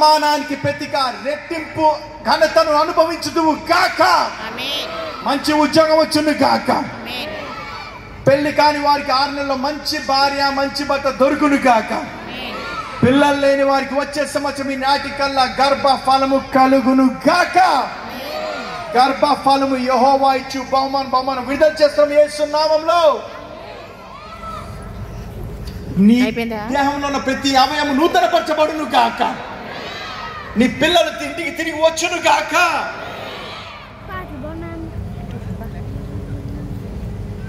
అవమానానికి ప్రతిగా రెట్టింపు ఘనతను అనుభవించుదువు గాక. మంచి ఉద్యోగం వచ్చును గాక. పెళ్లి కాని వారికి 6 నెలల్లో మంచి భార్య మంచి భర్త దొరుకును గాక. పిల్లలు లేని వారికి వచ్చే సంవత్సరం ఈ నాటికల్లా గర్భ ఫలము కలుగును గాక. గర్భ ఫలము యెహోవా ఇచ్చు బహుమానం విడుదల చేస్తాం యేసు నామములో. నీ దేహంలో ఉన్న ప్రతి అవయవం నూతనపరచబడును గాక. నీ పిల్లలు ఇంటికి తిరిగి వచ్చును గాక.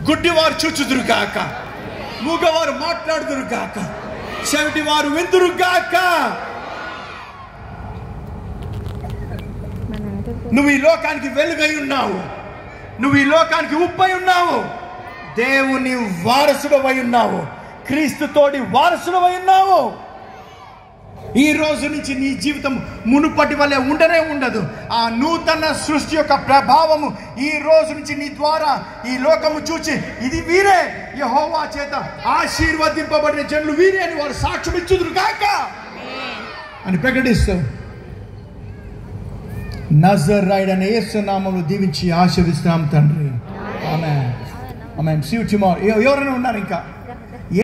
గుడ్డివారు చూచుదురు గాక. మూగవారు మాట్లాడుదురు గాక. చెవిటి వారు విందురు గాక. నువ్వు ఈ లోకానికి వెలుగై ఉన్నావు. నువ్వు ఈ లోకానికి ఉప్పై ఉన్నావు. దేవుని వారసుడవై ఉన్నావు. క్రీస్తు తోడి వారసుడవై ఉన్నావు. ఈ రోజు నుంచి నీ జీవితం మునుపటి వలె ఉండనే ఉండదు. ఆ నూతన సృష్టి యొక్క ప్రభావము ఈ రోజు నుంచి నీ ద్వారా ఈ లోకము చూచి ఇది వీరే యెహోవా చేత ఆశీర్వదింపబడిన జనులు వీరే అని వారు సాక్ష్యం ఇచ్చుదురు గాక అని ప్రకటిస్తూ నజరేయుడైన యేసు నామములో దీవించి ఆశీర్వదిస్తున్నాం తండ్రి. ఆమేన్. ఆమేన్. See you tomorrow. ఎవరైనా ఉన్నారు ఇంకా?